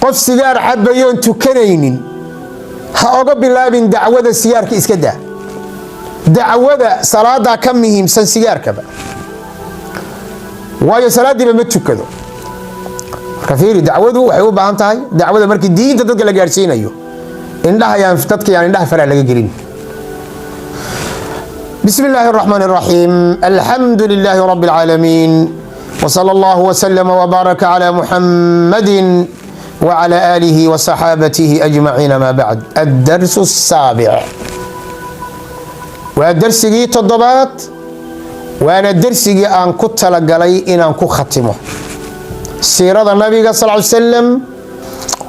qof sigaar cabayoon tukanaynin ha oga bilaabin dacwada sigaarka iska daa. dacwada salaada ka muhiimsan sigaarkaba, waayo salaadiiba ma tukado. marka fiiri, dacwadu waxay u baahan tahay dacwada markii diinta dadka la gaarsiinayo indhaha yaan dadka yaan indhaha faraa laga gelin. بسم الله الرحمن الرحيم. الحمد لله رب العالمين، وصلى الله وسلم وبارك على محمد وعلى آله وصحابته أجمعين. ما بعد، الدرس السابع، والدرسي تضبات، وانا الدرسي أن كنت لقلي إن أنكو ختمه سيرة النبي صلى الله عليه وسلم.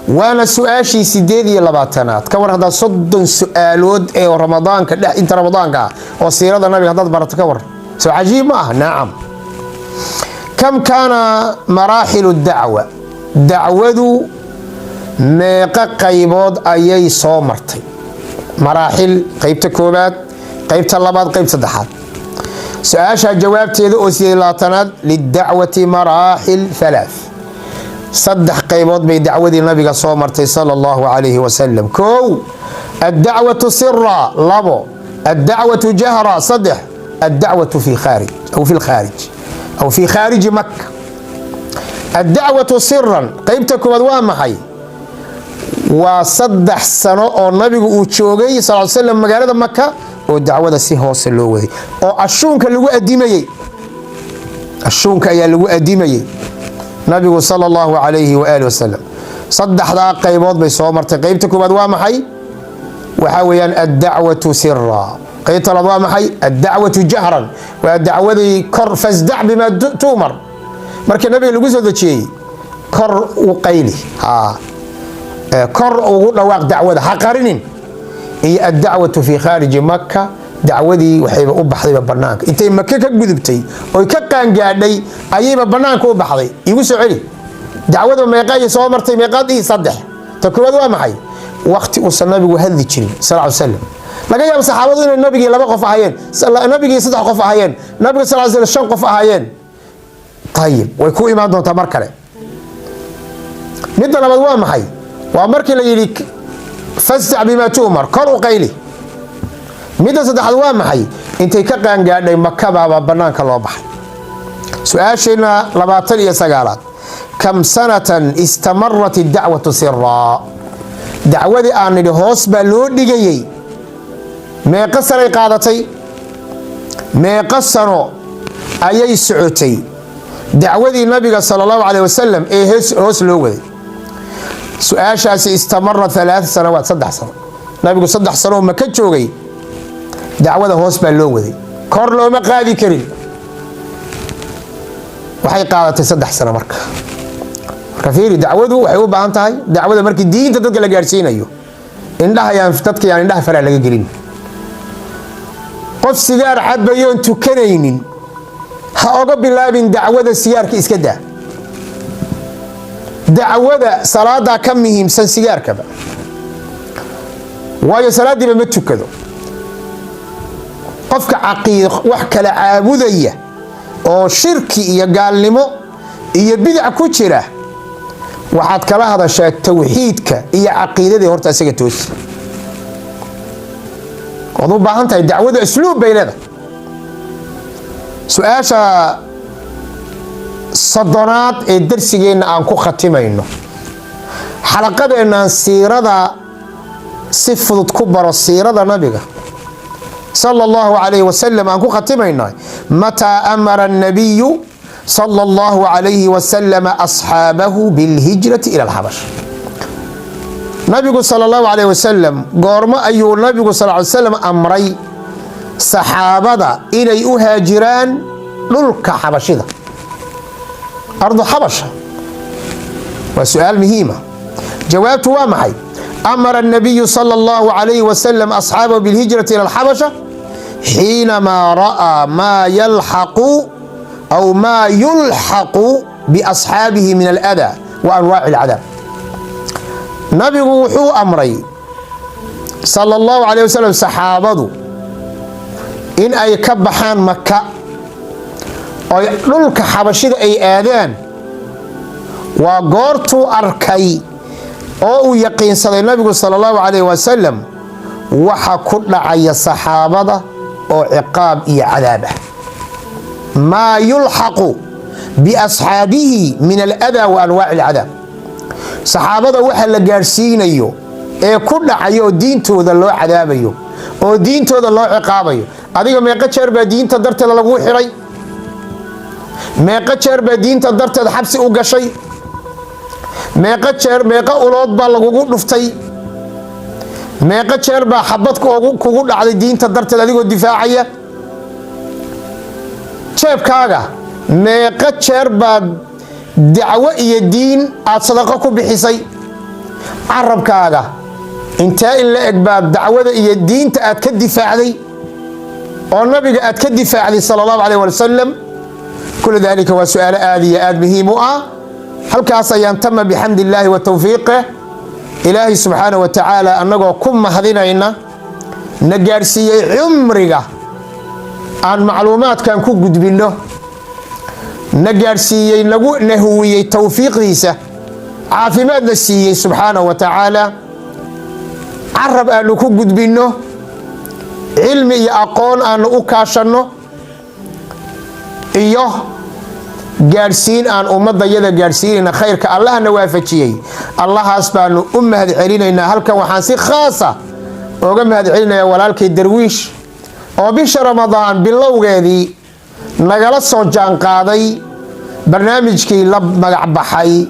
وانا سؤاشي سيديدي لباتنات كور هذا صد سؤالود اي رمضان لا انت رمضان كا وسيرة النبي هذا برت كور سو عجيب. نعم. كم كان مراحل الدعوة؟ دعوة ميقا قيبود ايي صومرتي مراحل، قيبت كوبات، قيبت اللبات، قيبت الدحات. سؤاشا جوابتي ذو سيلاتنات للدعوة مراحل ثلاث، صدح قيبود بي دعوة النبي صومرتي صلى الله عليه وسلم. كو الدعوة سرا لبو، الدعوة جهرا صدح، الدعوة في خارج أو في الخارج أو في خارج مكة. الدعوة سرا قيبتكم أدوان محي وصدح سنة النبي وشوغي صلى الله عليه وسلم مقالة مكة والدعوة سيهو سلوه أو الشونك اللي قديمي، الشونك اللي قديمي نبي صلى الله عليه وآله وسلم. صدح ذا قيبوض بصومرت قيبتكم أدوام حي وحاويا الدعوة سرا، قيبت الأدوام حي الدعوة جهرا، والدعوة كر فازدع بما تؤمر. مركي النبي اللي قصد شيء كر وقيلي كر ورواق دعوة حقارنين. هي الدعوة في خارج مكة دعودي وحيبة أبحضي ببرنامج. أنت مكة كجذبتي ويككان قاعدي أيبة برنامج أبحضي يقول علي دعوة ما يقاي صومرتي ما يقاضي صدح تكون ذو معي وقت وصل النبي وهذي تشري صلى الله عليه وسلم. لقى يوم صحابة النبي لما قف عيان النبي صدح قف عيان النبي صلى الله عليه وسلم شن قف عيان. طيب ويكون إمام دون تمركله ندنا بدوام معي وأمرك ليك فاستع بما تؤمر كر وقيلي. ميدا صدح دوام معي انتي كقان قاعدين مكة بابا بنانك الله بحي. سؤال شينا لباطل يا سقالات، كم سنة استمرت الدعوة سرا؟ دعوة آن الهوس بلود دقيقي ما قصر قادتي ما قصروا أي سعوتي دعوة النبي صلى الله عليه وسلم ايه هوس لوذي. سؤال شاسي استمر 3 سنوات، صدح سنة النبي صدح سنة وما كتشوغي دعوة هوس باللوذي كور لو ما قادي كريم وحي قادتي صدح سنة مركة. كثير دعوته وحي u baahan tahay dacwada markii diinta dadka la gaarsiinayo indhaha yaan dadka yaan indhaha faraa laga gelin. qof sigaar cabayoon tukanaynin ha oga bilaabin dacwada sigaarka iska daa. dacwada salaada ka muhiimsan sigaarkaba, waayo salaadiiba ma tukado. qofka caqiido wax kala caabudaya oo shirki iyo gaalnimo iyo bidc ku jira waxaad kala hadashaa tawxiidka iyo caqiidada horta isaga toos. wadu baahan tahay dacwada asluub bay leedahay. su'aasha صدنات الدرسيين أنكو ختمينه حلقة سيرة صفة كبر السيرة نبيك صلى الله عليه وسلم أنكو ختمينه. متى أمر النبي صلى الله عليه وسلم أصحابه بالهجرة إلى الحبش؟ نبي صلى الله عليه وسلم قرم أيو النبي صلى الله عليه وسلم أمري صحابة إلى يهاجران للك حبشة أرض حبشة. وسؤال مهمة جوابته وامحي. أمر النبي صلى الله عليه وسلم أصحابه بالهجرة إلى الحبشة حينما رأى ما يلحق أو ما يلحق بأصحابه من الأذى وأنواع العذاب. نبي وحو أمري صلى الله عليه وسلم صحابته إن أي كبحان مكة dhulka xabashida ay aadaan waa goortuu arkay oo uu yaqiinsaday nabigu sallallahu alayhi wasallam waxa ku dhacaya saxaabada oo ciqaab iyo cadaab ah ma yulhaqu bi ashabihi min al-adha wa anwa' al-adab saxaabada waxa la gaarsiinayo ee ku dhacayo diintooda loo cadaabayo oo diintooda loo ciqaabayo adiga meeqa jeer baa diinta darteeda lagu xiray meeqa jeer baa diinta darteeda xabsi u gashay meeqa jeer meeqa ulood baa lagu dhuftay meeqa jeer baa xabad kugu dhacday diinta darteeda adigoo difaacaya jeebkaaga meeqa jeer baa dacwo iyo diin aad sadaqa ku bixisay carabkaaga inta in la eg baa dacwada iyo diinta aad ka difaacday oo nabiga aad ka difaacday sallallahu alayhi wasallam كل ذلك وسؤال آدي آد مهم halkaas ayaan tama bixamdillaahi wa tawfiiqih ilaahi subxaanahu wa tacaala annagoo ku mahadinayna na gaarsiiyey cumriga aan macluumaadkan ku gudbinno na gaarsiiyey nagu nahuwiyey tawfiiqdiisa caafimaadna siiyey subxaanahu wa tacaala carab aanu ku gudbinno cilmi iyo aqoon aanu u kaashanno iyo gaarsiin aan ummadayada gaarsiinayna khayrka allahna waafajiyay allahaas baanu u mahad celinaynaa halkan waxaan si khaas ah uga mahad celinayaa walaalkay darwiish oo bisha ramadaan bilowgeedii nagala soo jaan qaaday barnaamijkii la magac baxay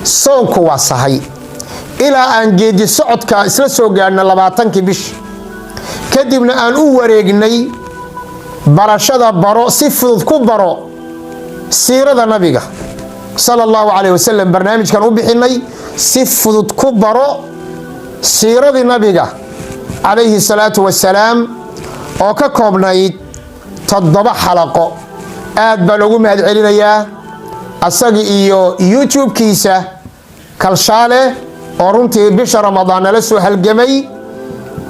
soonku waa sahay ilaa aan geedi socodka isla soo gaarna 20 bish kadibna aan u wareegnay barashada baro si fudud ku baro siirada nabiga sallallahu alayhi wasallam barnaamijkan u bixinay si fudud ku baro siiradii nabiga alayhi salatu wasalaam oo ka koobnayd 7 xalaqo aad baan ugu mahad celinayaa asaga iyo YouTube-kiisa kalshaale oo runtii bisha ramadaan la soo halgamay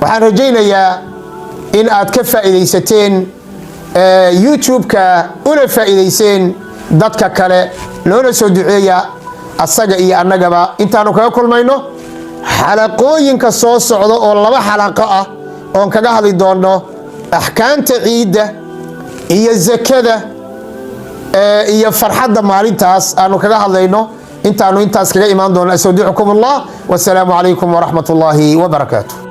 waxaan rajaynayaa in aad ka faa'iideysateen YouTube-ka una faa'iideyseen dadka kale loona soo duceeya asaga iyo annagaba intaanu kaga kulmayno xalaqooyinka soo socda oo 2 xalaqo ah oo kaga hadli doono ahkaamta ciida iyo zakada iyo farxadda maalintaas aanu kaga hadlayno intaanu intaas kaga imaan doono asawdiukumullah wassalaamu alaykum wa rahmatullahi wa barakatuh